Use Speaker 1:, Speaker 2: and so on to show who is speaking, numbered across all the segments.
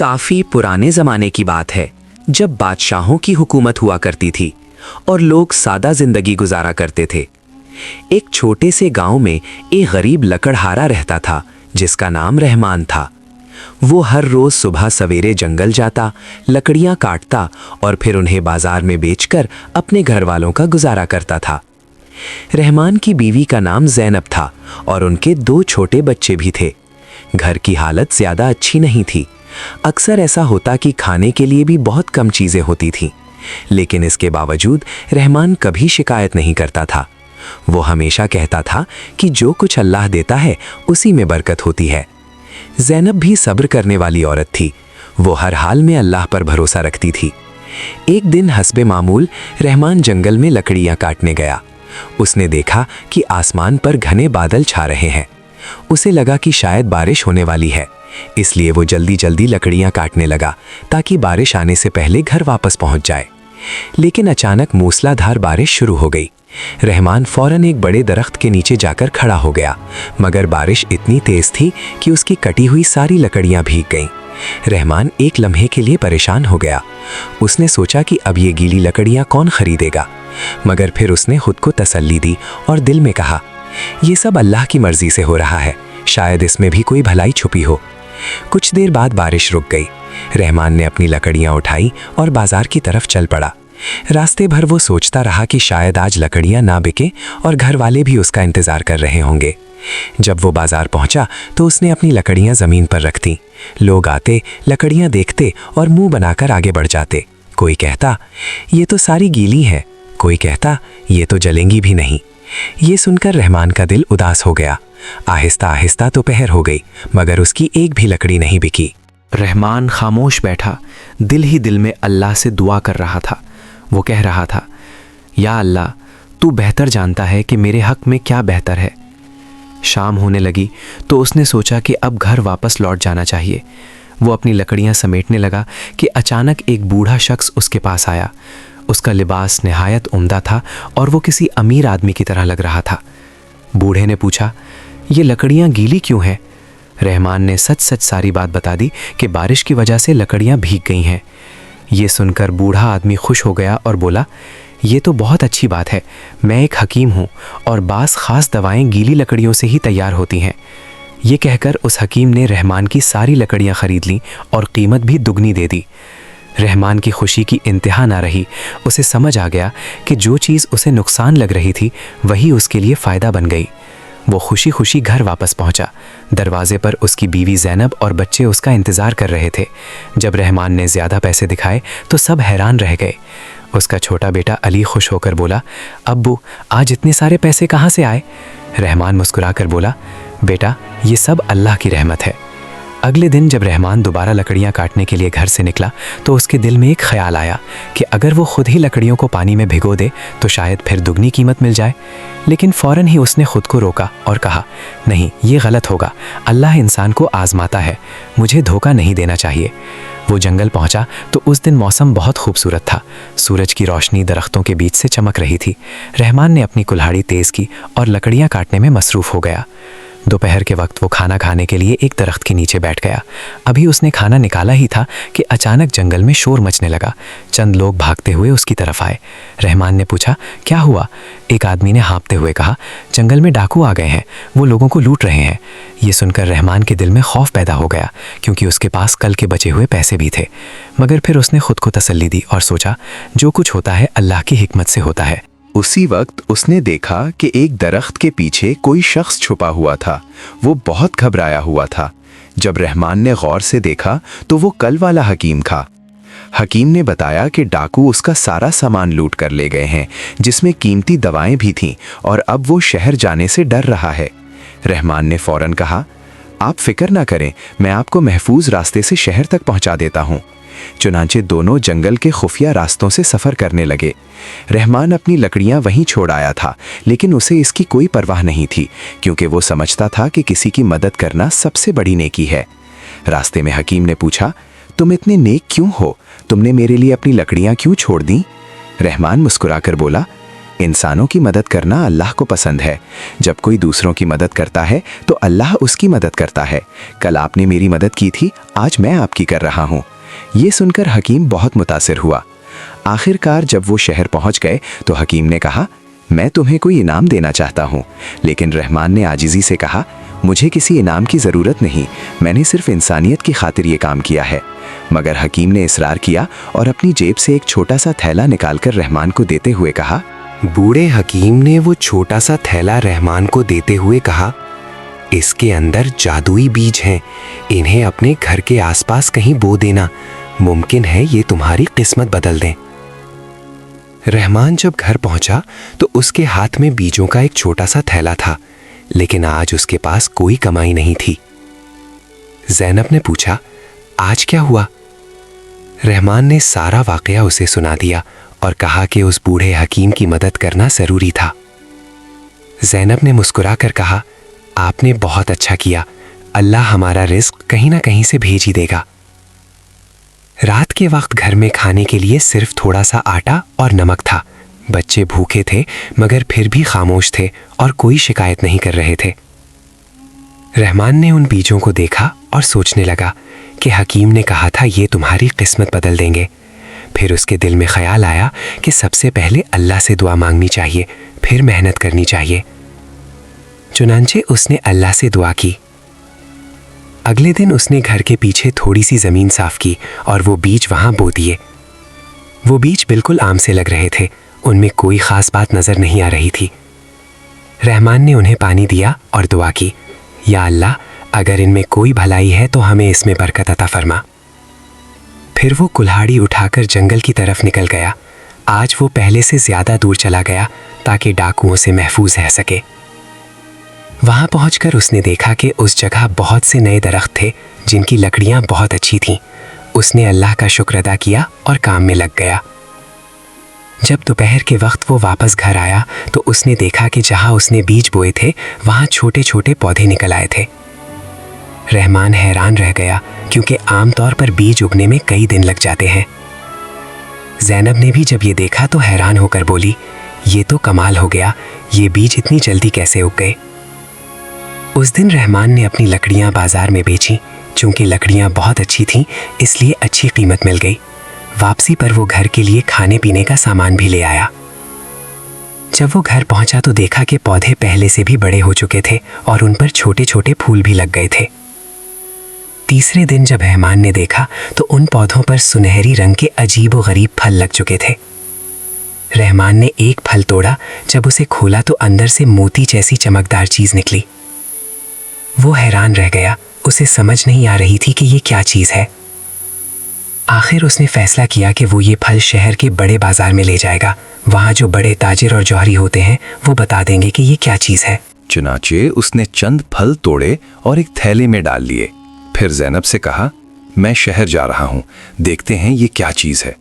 Speaker 1: काफी पुराने जमाने की बात है, जब बादशाहों की हुकूमत हुआ करती थी और लोग सादा जिंदगी गुजारा करते थे। एक छोटे से गांव में एक गरीब लकड़हारा रहता था जिसका नाम रहमान था। वो हर रोज सुबह सवेरे जंगल जाता, लकड़ियां काटता और फिर उन्हें बाजार में बेचकर अपने घर वालों का गुजारा करता था। रहमान की बीवी का नाम ज़ैनब था और उनके 2 छोटे बच्चे भी थे। घर की हालत ज्यादा अच्छी नहीं थी। अक्सर ऐसा होता कि खाने के लिए भी बहुत कम चीजें होती थीं, लेकिन इसके बावजूद रहमान कभी शिकायत नहीं करता था। वो हमेशा कहता था कि जो कुछ अल्लाह देता है उसी में बरकत होती है। ज़ैनब भी सब्र करने वाली औरत थी। वो हर हाल में अल्लाह पर भरोसा रखती थी। एक दिन हस्बे मामूल रहमान जंगल में लकड़ियां काटने गया। उसने देखा कि आसमान पर घने बादल छा रहे हैं। उसे लगा कि शायद बारिश होने वाली है, इसलिए वो जल्दी जल्दी लकड़ियां काटने लगा ताकि बारिश आने से पहले घर वापस पहुंच जाए। लेकिन अचानक मूसलाधार बारिश शुरू हो गई। रहमान फौरन एक बड़े दरख्त के नीचे जाकर खड़ा हो गया, मगर बारिश इतनी तेज थी कि उसकी कटी हुई सारी लकड़ियां भीग गईं। रहमान एक लम्हे के लिए परेशान हो गया। उसने सोचा कि अब ये गीली लकड़ियां कौन खरीदेगा, मगर फिर उसने खुद को तसल्ली दी और दिल में कहा, ये सब अल्लाह की मर्जी से हो रहा है, शायद इसमें भी कोई भलाई छुपी हो। कुछ देर बाद बारिश रुक गई। रहमान ने अपनी लकड़ियां उठाई और बाजार की तरफ चल पड़ा। रास्ते भर वो सोचता रहा कि शायद आज लकड़ियां ना बिके और घर वाले भी उसका इंतजार कर रहे होंगे। जब वो बाजार पहुंचा तो उसने अपनी लकड़ियां जमीन पर रख दी। लोग आते, लकड़ियां देखते और मुंह बनाकर आगे बढ़ जाते। कोई कहता, ये तो सारी गीली हैं। कोई कहता, ये तो जलेंगी भी नहीं। ये सुनकर रहमान का दिल उदास हो गया। आहिस्ता आहिस्ता दोपहर हो गई, मगर उसकी एक भी लकड़ी नहीं बिकी।
Speaker 2: रहमान खामोश बैठा, दिल ही दिल में अल्लाह से दुआ कर रहा था। वो कह रहा था, या अल्लाह, तू बेहतर जानता है कि मेरे हक में क्या बेहतर है। शाम होने लगी तो उसने सोचा कि अब घर वापस लौट जाना चाहिए। वो अपनी लकड़ियां समेटने लगा कि अचानक एक बूढ़ा शख्स उसके पास आया। उसका लिबास निहायत उम्दा था और वो किसी अमीर आदमी की तरह लग रहा था। बूढ़े ने पूछा, ये लकड़ियां गीली क्यों हैं? रहमान ने सच सच सारी बात बता दी कि बारिश की वजह से लकड़ियां भीग गई हैं। ये सुनकर बूढ़ा आदमी खुश हो गया और बोला, ये तो बहुत अच्छी बात है। मैं एक हकीम हूँ और बास खास दवाएं गीली लकड़ियों से ही तैयार होती हैं। ये कहकर उस हकीम ने रहमान की सारी लकड़ियां खरीद लीं और कीमत भी दुगनी दे दी। रहमान की खुशी की इंतहा ना रही। उसे समझ आ गया कि जो चीज़ उसे नुकसान लग रही थी वही उसके लिए फ़ायदा बन गई। वो खुशी खुशी घर वापस पहुंचा। दरवाजे पर उसकी बीवी ज़ैनब और बच्चे उसका इंतज़ार कर रहे थे। जब रहमान ने ज़्यादा पैसे दिखाए तो सब हैरान रह गए। उसका छोटा बेटा अली खुश होकर बोला, अब्बू, आज इतने सारे पैसे कहाँ से आए? रहमान मुस्कुरा कर बोला, बेटा, ये सब अल्लाह की रहमत है। अगले दिन जब रहमान दोबारा लकड़ियां काटने के लिए घर से निकला तो उसके दिल में एक ख्याल आया कि अगर वो खुद ही लकड़ियों को पानी में भिगो दे तो शायद फिर दुगनी कीमत मिल जाए। लेकिन फ़ौरन ही उसने खुद को रोका और कहा, नहीं, ये गलत होगा। अल्लाह इंसान को आजमाता है, मुझे धोखा नहीं देना चाहिए। वो जंगल पहुंचा तो उस दिन मौसम बहुत खूबसूरत था। सूरज की रोशनी दरख्तों के बीच से चमक रही थी। रहमान ने अपनी कुल्हाड़ी तेज़ की और लकड़ियां काटने में मसरूफ़ हो गया। दोपहर के वक्त वो खाना खाने के लिए एक दरख्त के नीचे बैठ गया। अभी उसने खाना निकाला ही था कि अचानक जंगल में शोर मचने लगा। चंद लोग भागते हुए उसकी तरफ आए। रहमान ने पूछा, क्या हुआ? एक आदमी ने हाँफते हुए कहा, जंगल में डाकू आ गए हैं, वो लोगों को लूट रहे हैं। ये सुनकर रहमान के दिल में खौफ पैदा हो गया, क्योंकि उसके पास कल के बचे हुए पैसे भी थे। मगर फिर उसने खुद को तसल्ली दी और सोचा, जो कुछ होता है अल्लाह की हिकमत से होता है।
Speaker 3: उसी वक्त उसने देखा कि एक दरख्त के पीछे कोई शख्स छुपा हुआ था। वो बहुत घबराया हुआ था। जब रहमान ने गौर से देखा तो वो कल वाला हकीम था। हकीम ने बताया कि डाकू उसका सारा सामान लूट कर ले गए हैं, जिसमें कीमती दवाएं भी थीं, और अब वो शहर जाने से डर रहा है। रहमान ने फौरन कहा, आप फिक्र ना करें, मैं आपको महफूज रास्ते से शहर तक पहुंचा देता हूं। चुनांचे दोनों जंगल के खुफिया रास्तों से सफ़र करने लगे। रहमान अपनी लकड़ियां वहीं छोड़ आया था, लेकिन उसे इसकी कोई परवाह नहीं थी, क्योंकि वो समझता था कि किसी की मदद करना सबसे बड़ी नेकी है। रास्ते में हकीम ने पूछा, तुम इतने नेक क्यों हो? तुमने मेरे लिए अपनी लकड़ियां क्यों छोड़ दी? रहमान मुस्कुराकर बोला, इंसानों की मदद करना अल्लाह को पसंद है। जब कोई दूसरों की मदद करता है तो अल्लाह उसकी मदद करता है। कल आपने मेरी मदद की थी, आज मैं आपकी कर रहा हूँ। ये सुनकर हकीम बहुत मुतासिर हुआ। आखिरकार जब वो शहर पहुँच गए तो हकीम ने कहा, मैं तुम्हें कोई इनाम देना चाहता हूँ। लेकिन रहमान ने आजिज़ी से कहा, मुझे किसी इनाम की ज़रूरत नहीं, मैंने सिर्फ इंसानियत की खातिर ये काम किया है। मगर हकीम ने इसरार किया और अपनी जेब से एक छोटा सा थैला निकालकर रहमान को देते हुए कहा।
Speaker 1: बूढ़े हकीम ने वो छोटा सा थैला रहमान को देते हुए कहा, इसके अंदर जादुई बीज हैं, इन्हें अपने घर के आसपास कहीं बो देना, मुमकिन है ये तुम्हारी किस्मत बदल दें। रहमान जब घर पहुंचा तो उसके हाथ में बीजों का एक छोटा सा थैला था, लेकिन आज उसके पास कोई कमाई नहीं थी। ज़ैनब ने पूछा, आज क्या हुआ? रहमान ने सारा वाकया उसे सुना दिया और कहा कि उस बूढ़े हकीम की मदद करना ज़रूरी था। ज़ैनब ने मुस्कुराकर कहा, आपने बहुत अच्छा किया, अल्लाह हमारा रिस्क कहीं ना कहीं से भेज ही देगा। रात के वक्त घर में खाने के लिए सिर्फ थोड़ा सा आटा और नमक था। बच्चे भूखे थे मगर फिर भी खामोश थे और कोई शिकायत नहीं कर रहे थे। रहमान ने उन बीजों को देखा और सोचने लगा कि हकीम ने कहा था ये तुम्हारी किस्मत बदल देंगे। फिर उसके दिल में ख्याल आया कि सबसे पहले अल्लाह से दुआ मांगनी चाहिए, फिर मेहनत करनी चाहिए। चुनांचे उसने अल्लाह से दुआ की। अगले दिन उसने घर के पीछे थोड़ी सी ज़मीन साफ की और वो बीज वहाँ बो दिए। वो बीज बिल्कुल आम से लग रहे थे, उनमें कोई ख़ास बात नज़र नहीं आ रही थी। रहमान ने उन्हें पानी दिया और दुआ की, या अल्लाह, अगर इनमें कोई भलाई है तो हमें इसमें बरकत अता फरमा। फिर वो कुल्हाड़ी उठाकर जंगल की तरफ निकल गया। आज वो पहले से ज़्यादा दूर चला गया ताकि डाकुओं से महफूज रह सके। वहाँ पहुंचकर उसने देखा कि उस जगह बहुत से नए दरख्त थे जिनकी लकड़ियाँ बहुत अच्छी थीं। उसने अल्लाह का शुक्र अदा किया और काम में लग गया। जब दोपहर के वक्त वो वापस घर आया तो उसने देखा कि जहाँ उसने बीज बोए थे वहाँ छोटे छोटे पौधे निकल आए थे। रहमान हैरान रह गया क्योंकि आमतौर पर बीज उगने में कई दिन लग जाते हैं। ज़ैनब ने भी जब ये देखा तो हैरान होकर बोली, ये तो कमाल हो गया, ये बीज इतनी जल्दी कैसे उग गए? उस दिन रहमान ने अपनी लकड़ियाँ बाजार में बेचीं। चूँकि लकड़ियाँ बहुत अच्छी थीं इसलिए अच्छी कीमत मिल गई। वापसी पर वो घर के लिए खाने पीने का सामान भी ले आया। जब वो घर पहुंचा तो देखा कि पौधे पहले से भी बड़े हो चुके थे और उन पर छोटे छोटे फूल भी लग गए थे। तीसरे दिन जब रहमान ने देखा तो उन पौधों पर सुनहरी रंग के अजीब व गरीब फल लग चुके थे। रहमान ने एक फल तोड़ा, जब उसे खोला तो अंदर से मोती जैसी चमकदार चीज़ निकली। वो हैरान रह गया, उसे समझ नहीं आ रही थी कि ये क्या चीज़ है। आखिर उसने फैसला किया कि वो ये फल शहर के बड़े बाजार में ले जाएगा। वहाँ जो बड़े ताजिर और जौहरी होते हैं वो बता देंगे कि ये क्या चीज़ है।
Speaker 3: चुनाचे उसने चंद फल तोड़े और एक थैले में डाल लिए। फिर ज़ैनब से कहा, मैं शहर जा रहा हूँ, देखते हैं ये क्या चीज़ है।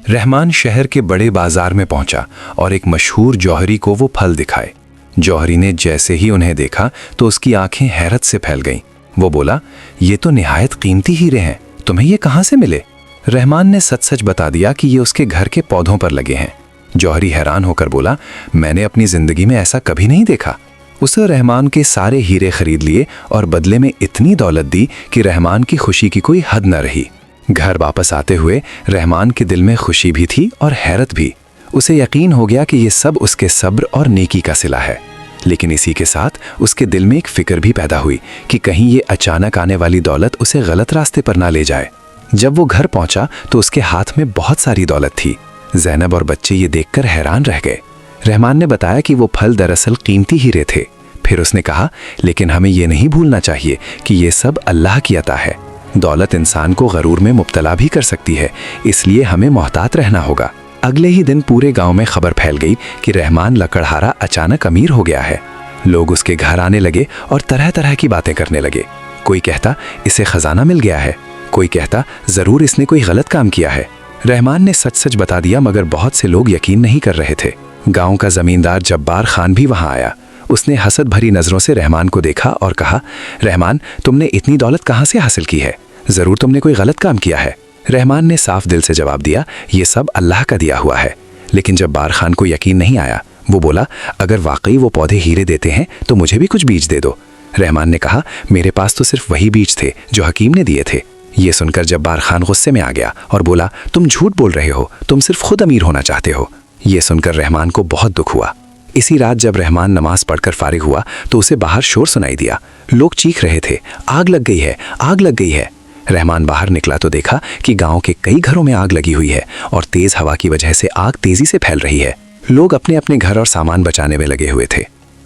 Speaker 3: रहमान शहर के बड़े बाजार में पहुंचा और एक मशहूर जौहरी को वो फल दिखाए। जौहरी ने जैसे ही उन्हें देखा तो उसकी आंखें हैरत से फैल गईं। वो बोला, ये तो निहायत कीमती हीरे हैं, तुम्हें ये कहाँ से मिले? रहमान ने सच सच बता दिया कि ये उसके घर के पौधों पर लगे हैं। जौहरी हैरान होकर बोला, मैंने अपनी जिंदगी में ऐसा कभी नहीं देखा। उसे रहमान के सारे हीरे खरीद लिए और बदले में इतनी दौलत दी कि रहमान की खुशी की कोई हद न रही। घर वापस आते हुए रहमान के दिल में खुशी भी थी और हैरत भी। उसे यकीन हो गया कि ये सब उसके सब्र और नेकी का सिला है। लेकिन इसी के साथ उसके दिल में एक फिक्र भी पैदा हुई कि कहीं ये अचानक आने वाली दौलत उसे गलत रास्ते पर ना ले जाए। जब वो घर पहुंचा तो उसके हाथ में बहुत सारी दौलत थी। ज़ैनब और बच्चे ये देखकर हैरान रह गए। रहमान ने बताया कि वो फल दरअसल कीमती हीरे थे। फिर उसने कहा, लेकिन हमें ये नहीं भूलना चाहिए कि ये सब अल्लाह की अता है। दौलत इंसान को गरूर में मुब्तला भी कर सकती है, इसलिए हमें मोहतात रहना होगा। अगले ही दिन पूरे गांव में खबर फैल गई कि रहमान लकड़हारा अचानक अमीर हो गया है। लोग उसके घर आने लगे और तरह तरह की बातें करने लगे। कोई कहता इसे खजाना मिल गया है, कोई कहता ज़रूर इसने कोई गलत काम किया है। रहमान ने सच सच बता दिया मगर बहुत से लोग यकीन नहीं कर रहे थे। गांव का जमींदार जब्बार खान भी वहां आया। उसने हसद भरी नज़रों से रहमान को देखा और कहा, रहमान, तुमने इतनी दौलत कहाँ से हासिल की है? ज़रूर तुमने कोई गलत काम किया है। रहमान ने साफ दिल से जवाब दिया, ये सब अल्लाह का दिया हुआ है। लेकिन जब्बार खान को यकीन नहीं आया। वो बोला, अगर वाकई वो पौधे हीरे देते हैं तो मुझे भी कुछ बीज दे दो। रहमान ने कहा, मेरे पास तो सिर्फ वही बीज थे जो हकीम ने दिए थे। ये सुनकर जब्बार खान गुस्से में आ गया और बोला, तुम झूठ बोल रहे हो, तुम सिर्फ खुद अमीर होना चाहते हो। ये सुनकर रहमान को बहुत दुख हुआ। इसी रात जब रहमान नमाज पढ़कर फारिग हुआ तो उसे बाहर शोर सुनाई दिया। लोग चीख रहे थे, आग लग गई है, आग लग गई है। रहमान बाहर निकला तो देखा कि गांव के कई घरों में आग लगी हुई है और तेज हवा की वजह से आग तेजी से फैल रही है। लोग अपने अपने घर और सामान बचाने में लगे हुए थे।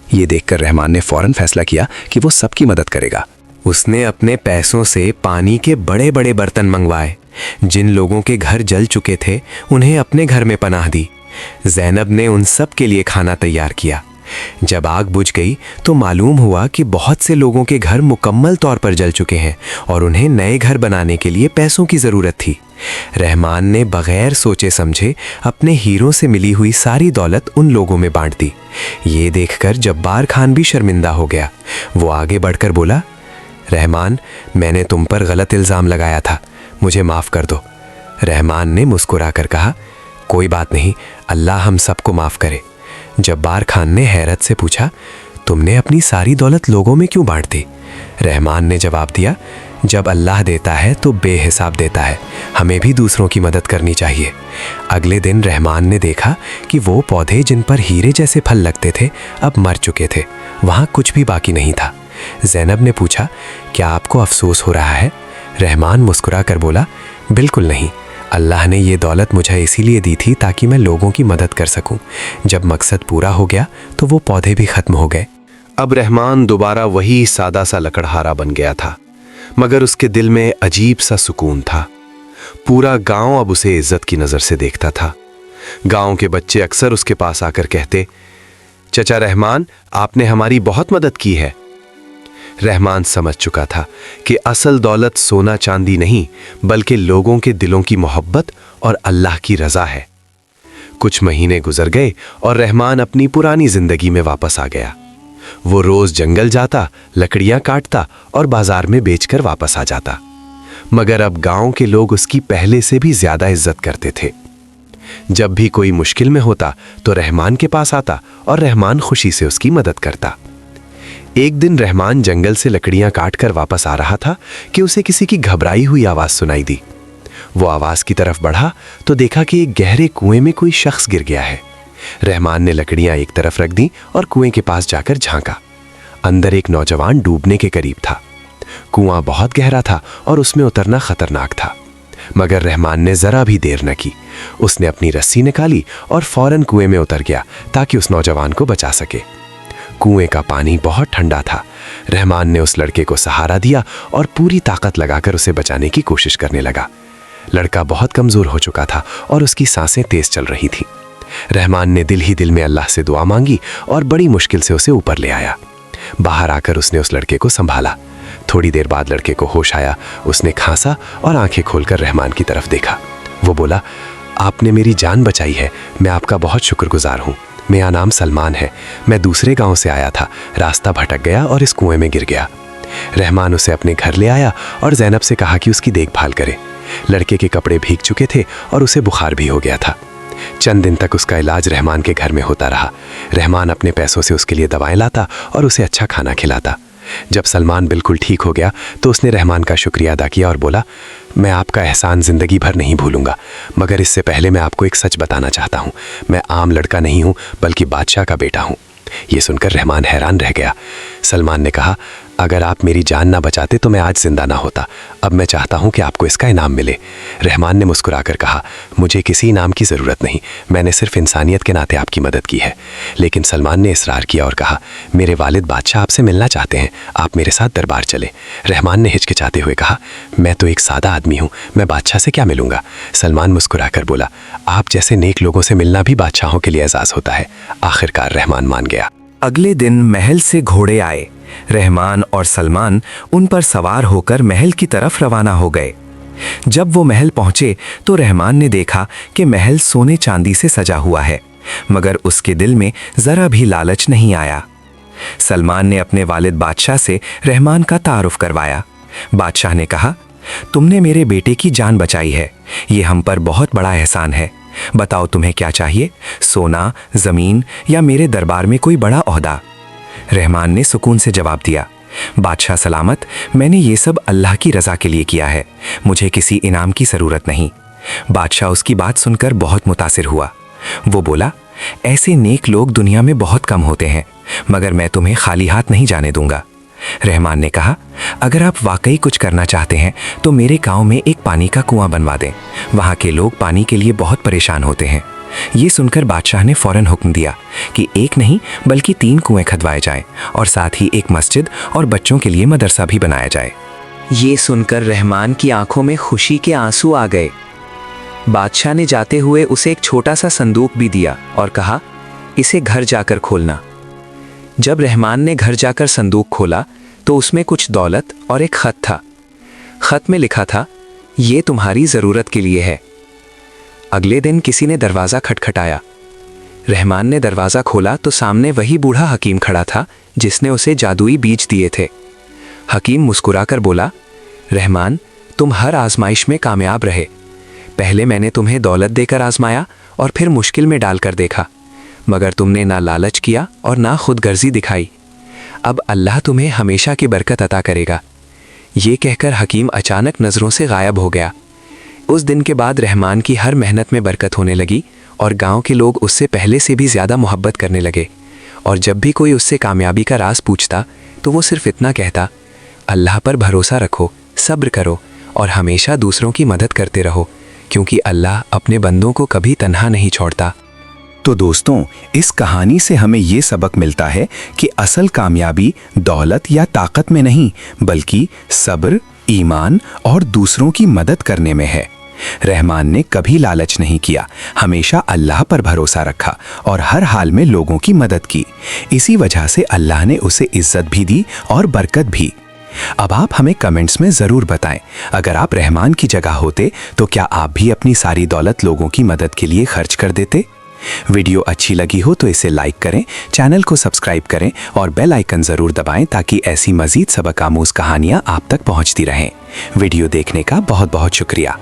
Speaker 3: ये देखकर रहमान ने फौरन फैसला किया कि वो सबकी मदद करेगा।
Speaker 2: उसने अपने पैसों से पानी के बड़े बड़े बर्तन मंगवाए। जिन लोगों के घर जल चुके थे उन्हें अपने घर में पनाह दी। ज़ैनब ने उन सब के लिए खाना तैयार किया। जब आग बुझ गई तो मालूम हुआ कि बहुत से लोगों के घर मुकम्मल तौर पर जल चुके हैं और उन्हें नए घर बनाने के लिए पैसों की ज़रूरत थी। रहमान ने बगैर सोचे समझे अपने हीरों से मिली हुई सारी दौलत उन लोगों में बांट दी। ये देखकर जब्बार खान भी शर्मिंदा हो गया। वो आगे बढ़कर बोला, रहमान, मैंने तुम पर गलत इल्ज़ाम लगाया था, मुझे माफ़ कर दो। रहमान ने मुस्कुराकर कहा, कोई बात नहीं, अल्लाह हम सबको माफ़ करे। जब्बार खान ने हैरत से पूछा, तुमने अपनी सारी दौलत लोगों में क्यों बांट दी? रहमान ने जवाब दिया, जब अल्लाह देता है तो बेहिसाब देता है, हमें भी दूसरों की मदद करनी चाहिए। अगले दिन रहमान ने देखा कि वो पौधे जिन पर हीरे जैसे फल लगते थे अब मर चुके थे, वहाँ कुछ भी बाकी नहीं था। ज़ैनब ने पूछा, क्या आपको अफसोस हो रहा है? रहमान मुस्कुरा कर बोला, बिल्कुल नहीं, अल्लाह ने ये दौलत मुझे इसीलिए दी थी ताकि मैं लोगों की मदद कर सकूं। जब मकसद पूरा हो गया तो वो पौधे भी खत्म हो गए।
Speaker 3: अब रहमान दोबारा वही सादा सा लकड़हारा बन गया था, मगर उसके दिल में अजीब सा सुकून था। पूरा गांव अब उसे इज्जत की नज़र से देखता था। गांव के बच्चे अक्सर उसके पास आकर कहते, चचा रहमान, आपने हमारी बहुत मदद की है। रहमान समझ चुका था कि असल दौलत सोना चांदी नहीं बल्कि लोगों के दिलों की मोहब्बत और अल्लाह की रज़ा है। कुछ महीने गुजर गए और रहमान अपनी पुरानी जिंदगी में वापस आ गया। वो रोज जंगल जाता, लकड़ियां काटता और बाजार में बेचकर वापस आ जाता। मगर अब गांव के लोग उसकी पहले से भी ज्यादा इज्जत करते थे। जब भी कोई मुश्किल में होता तो रहमान के पास आता और रहमान खुशी से उसकी मदद करता। एक दिन रहमान जंगल से लकड़ियां काटकर वापस आ रहा था कि उसे किसी की घबराई हुई आवाज सुनाई दी। वो आवाज की तरफ बढ़ा तो देखा कि एक गहरे कुएं में कोई शख्स गिर गया है। रहमान ने लकड़ियां एक तरफ रख दी और कुएं के पास जाकर झांका। अंदर एक नौजवान डूबने के करीब था। कुआं बहुत गहरा था और उसमें उतरना खतरनाक था, मगर रहमान ने जरा भी देर न की। उसने अपनी रस्सी निकाली और फौरन कुएं में उतर गया ताकि उस नौजवान को बचा सके। कुएं का पानी बहुत ठंडा था। रहमान ने उस लड़के को सहारा दिया और पूरी ताकत लगाकर उसे बचाने की कोशिश करने लगा। लड़का बहुत कमजोर हो चुका था और उसकी सांसें तेज चल रही थी। रहमान ने दिल ही दिल में अल्लाह से दुआ मांगी और बड़ी मुश्किल से उसे ऊपर ले आया। बाहर आकर उसने उस लड़के को संभाला। थोड़ी देर बाद लड़के को होश आया। उसने खांसा और आंखें खोलकर रहमान की तरफ देखा। वो बोला, आपने मेरी जान बचाई है, मैं आपका बहुत शुक्रगुजार हूँ। मेरा नाम सलमान है, मैं दूसरे गांव से आया था, रास्ता भटक गया और इस कुएं में गिर गया। रहमान उसे अपने घर ले आया और ज़ैनब से कहा कि उसकी देखभाल करे। लड़के के कपड़े भीग चुके थे और उसे बुखार भी हो गया था। चंद दिन तक उसका इलाज रहमान के घर में होता रहा। रहमान अपने पैसों से उसके लिए दवाएं लाता और उसे अच्छा खाना खिलाता। जब सलमान बिल्कुल ठीक हो गया तो उसने रहमान का शुक्रिया अदा किया और बोला, मैं आपका एहसान ज़िंदगी भर नहीं भूलूंगा, मगर इससे पहले मैं आपको एक सच बताना चाहता हूँ। मैं आम लड़का नहीं हूँ बल्कि बादशाह का बेटा हूँ। ये सुनकर रहमान हैरान रह गया। सलमान ने कहा, अगर आप मेरी जान ना बचाते तो मैं आज जिंदा ना होता। अब मैं चाहता हूं कि आपको इसका इनाम मिले। रहमान ने मुस्कुराकर कहा, मुझे किसी इनाम की ज़रूरत नहीं, मैंने सिर्फ इंसानियत के नाते आपकी मदद की है। लेकिन सलमान ने इसरार किया और कहा, मेरे वालिद बादशाह आपसे मिलना चाहते हैं, आप मेरे साथ दरबार चले। रहमान ने हिचकिचाते हुए कहा, मैं तो एक सादा आदमी हूँ, मैं बादशाह से क्या मिलूंगा। सलमान मुस्कुराकर बोला, आप जैसे नेक लोगों से मिलना भी बादशाहों के लिए एजाज़ होता है। आखिरकार रहमान मान गया।
Speaker 1: अगले दिन महल से घोड़े आए। रहमान और सलमान उन पर सवार होकर महल की तरफ रवाना हो गए। जब वो महल पहुंचे तो रहमान ने देखा कि महल सोने चांदी से सजा हुआ है, मगर उसके दिल में जरा भी लालच नहीं आया। सलमान ने अपने वालिद बादशाह से रहमान का तारुफ करवाया। बादशाह ने कहा, तुमने मेरे बेटे की जान बचाई है, ये हम पर बहुत बड़ा एहसान है। बताओ तुम्हें क्या चाहिए, सोना, जमीन या मेरे दरबार में कोई बड़ा ओहदा? रहमान ने सुकून से जवाब दिया, बादशाह सलामत, मैंने ये सब अल्लाह की रज़ा के लिए किया है, मुझे किसी इनाम की ज़रूरत नहीं। बादशाह उसकी बात सुनकर बहुत मुतासिर हुआ। वो बोला, ऐसे नेक लोग दुनिया में बहुत कम होते हैं, मगर मैं तुम्हें खाली हाथ नहीं जाने दूंगा। रहमान ने कहा, अगर आप वाकई कुछ करना चाहते हैं तो मेरे गांव में एक पानी का कुआं बनवा दें, वहाँ के लोग पानी के लिए बहुत परेशान होते हैं। ये सुनकर बादशाह ने फौरन हुक्म दिया कि एक नहीं बल्कि 3 कुएं खदवाए जाएं और साथ ही एक मस्जिद और बच्चों के लिए मदरसा भी बनाया जाए। ये सुनकर रहमान की आंखों में खुशी के आंसू आ गए। बादशाह ने जाते हुए उसे एक छोटा सा संदूक भी दिया और कहा, इसे घर जाकर खोलना। जब रहमान ने घर जाकर संदूक खोला तो उसमें कुछ दौलत और एक खत था। खत में लिखा था, ये तुम्हारी ज़रूरत के लिए है। अगले दिन किसी ने दरवाज़ा खटखटाया। रहमान ने दरवाज़ा खोला तो सामने वही बूढ़ा हकीम खड़ा था जिसने उसे जादुई बीज दिए थे। हकीम मुस्कुराकर बोला, रहमान, तुम हर आजमाइश में कामयाब रहे। पहले मैंने तुम्हें दौलत देकर आजमाया और फिर मुश्किल में डालकर देखा, मगर तुमने ना लालच किया और ना खुदगर्जी दिखाई। अब अल्लाह तुम्हें हमेशा की बरकत अता करेगा। ये कहकर हकीम अचानक नज़रों से गायब हो गया। उस दिन के बाद रहमान की हर मेहनत में बरकत होने लगी और गांव के लोग उससे पहले से भी ज़्यादा मोहब्बत करने लगे। और जब भी कोई उससे कामयाबी का राज पूछता तो वो सिर्फ इतना कहता, अल्लाह पर भरोसा रखो, सब्र करो और हमेशा दूसरों की मदद करते रहो, क्योंकि अल्लाह अपने बंदों को कभी तन्हा नहीं छोड़ता।
Speaker 3: तो दोस्तों, इस कहानी से हमें ये सबक मिलता है कि असल कामयाबी दौलत या ताकत में नहीं, बल्कि सब्र, ईमान और दूसरों की मदद करने में है। रहमान ने कभी लालच नहीं किया, हमेशा अल्लाह पर भरोसा रखा और हर हाल में लोगों की मदद की। इसी वजह से अल्लाह ने उसे इज्जत भी दी और बरकत भी। अब आप हमें कमेंट्स में ज़रूर बताएं, अगर आप रहमान की जगह होते तो क्या आप भी अपनी सारी दौलत लोगों की मदद के लिए खर्च कर देते? वीडियो अच्छी लगी हो तो इसे लाइक करें, चैनल को सब्सक्राइब करें और बेल आइकन ज़रूर दबाएं ताकि ऐसी मज़ीद सबक आमूज़ कहानियाँ आप तक पहुँचती रहें। वीडियो देखने का बहुत बहुत शुक्रिया।